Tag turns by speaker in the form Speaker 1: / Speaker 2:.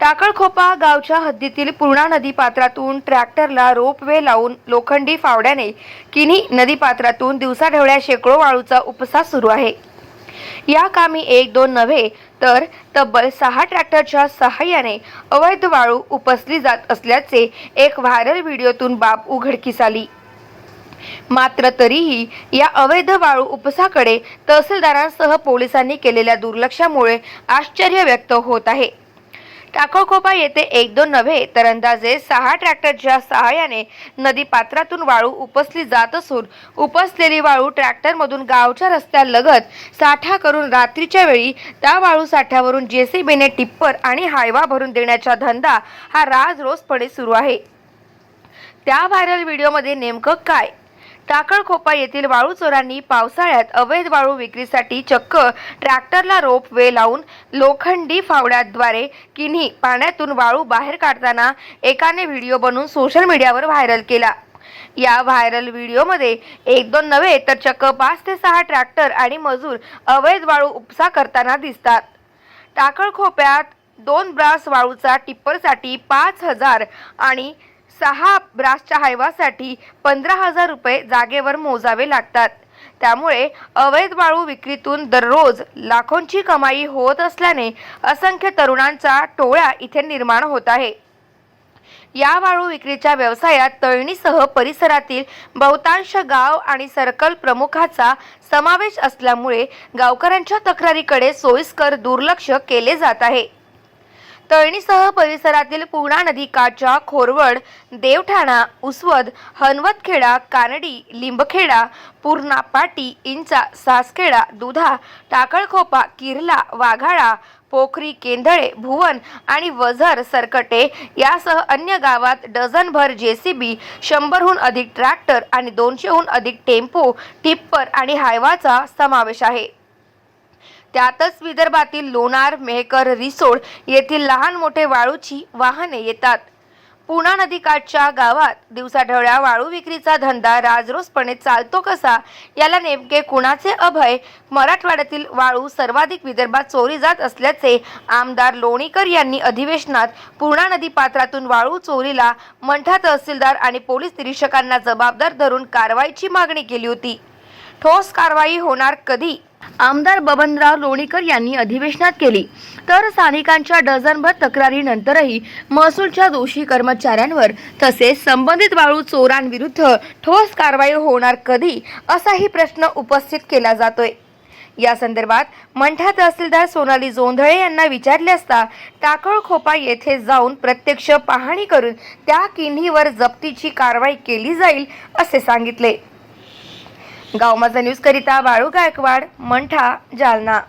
Speaker 1: टाकळखोपा गावच्या हद्दीतील पूर्णा नदी पात्रातून ट्रॅक्टरला रोपवे लावून लोखंडी फावड्याने किन्ही नदी पात्रातून दिवसाढवळ्या शेकडो वाळूचा उपसा सुरू आहे। या कामी एक दोन नव्हे तर तब्बल 6 ट्रॅक्टरच्या सहाय्याने अवैध वाळू उपसली जात असल्याचे एक व्हायरल व्हिडिओतून बाब उघडकीस आली। मात्र तरीही या अवैध वाळू उपसाकडे तहसीलदारांसह पोलिसांनी केलेल्या दुर्लक्षामुळे आश्चर्य व्यक्त होत आहे। टाकळखोपा येथे एक दोन नव्हे तर अंदाजे 6 ट्रॅक्टरच्या सहाय्याने नदी पात्रातून वाळू उपसली जात असून उपसलेली वाळू ट्रॅक्टरमधून गावच्या रस्त्यालगत साठा करून रात्रीच्या वेळी त्या वाळू साठ्यावरून जेसीबीने टिप्पर आणि हायवा भरून देण्याचा धंदा हा राजरोसपणे सुरू आहे। त्या व्हायरल व्हिडिओमध्ये नेमकं काय? टाकळखोपा येथील वाळू चोरांनी पावसाळ्यात अवैध वाळू विक्रीसाठी चक्क ट्रॅक्टरला रोपवे लावून लोखंडी फावड्याद्वारे किन्ही पाण्यातून वाळू बाहेर काढताना एकाने व्हिडिओ बनवून सोशल मीडियावर व्हायरल केला। या व्हायरल व्हिडिओमध्ये एक दोन नव्हे तर चक्क 5 ते 6 ट्रॅक्टर आणि मजूर अवैध वाळू उपसा करताना दिसतात। टाकळखोप्यात 2 ब्रास वाळूचा टिप्परसाठी 5,000 आणि 6 ब्रासच्या हायवासाठी 15,000 रुपये जागेवर मोजावे लागतात। त्यामुळे अवैध वाळू विक्रीतून दररोज लाखोंची कमाई होत असल्याने असंख्य तरुणांचा टोळा इथे निर्माण होत आहे। या वाळू विक्रीच्या व्यवसायात तळणीसह परिसरातील बहुतांश गाव आणि सर्कल प्रमुखाचा समावेश असल्यामुळे गावकऱ्यांच्या तक्रारीकडे सोयीस्कर दुर्लक्ष केले जात आहे। तळणीसह परिसरातील पूर्णा नदी काठच्या खोरवड, देवठाणा, उसवद, हनवतखेडा, कानडी, लिंबखेडा, पूर्णा पाटी, इंचा, सासखेडा, दुधा, टाकळखोपा, किर्ला, वाघाळा, पोखरी, केंदळे, भुवन आणि वझर सरकटे यासह अन्य गावात डझनभर जेसीबी, 100हून अधिक ट्रॅक्टर आणि 200हून अधिक टेम्पो, टिप्पर आणि हायवाचा समावेश आहे। त्यातच विदर्भातील लोणार, मेहकर, रिसोड येथील लहान मोठे वाळूची वाहने येतात। पूर्णा नदीकाठच्या गावात दिवसाढवळ्या वाळू विक्रीचा धंदा राजरोसपणे चालतो कसा, याला नेमके कुणाचे अभय? मराठवाड्यातील वाळू सर्वाधिक विदर्भात चोरी जात असल्याचे आमदार लोणीकर यांनी अधिवेशनात पूर्णा नदी पात्रातून वाळू चोरीला मंठा तहसीलदार आणि पोलीस निरीक्षकांना जबाबदार धरून कारवाईची मागणी केली होती। ठोस कारवाई होणार कधी? आमदार बबनराव लोणीकर यांनी अधिवेशनात केली। तर स्थानिकांच्या डझनभर तक्रारीनंतरही महसूलच्या दोषी कर्मचाऱ्यांवर तसेच संबंधित वाळू चोरांविरुद्ध ठोस कारवाई होणार कधी, असाही प्रश्न उपस्थित केला जातोय। या संदर्भात मंठा तहसीलदार सोनाली जोंधळे यांना विचारले असता टाकळखोपा येथे जाऊन प्रत्यक्ष पाहणी करून त्या किन्हीवर जप्तीची कारवाई केली जाईल असे सांगितले। गाव माझा न्यूज करिता बाळू गायकवाड, मंठा, जालना।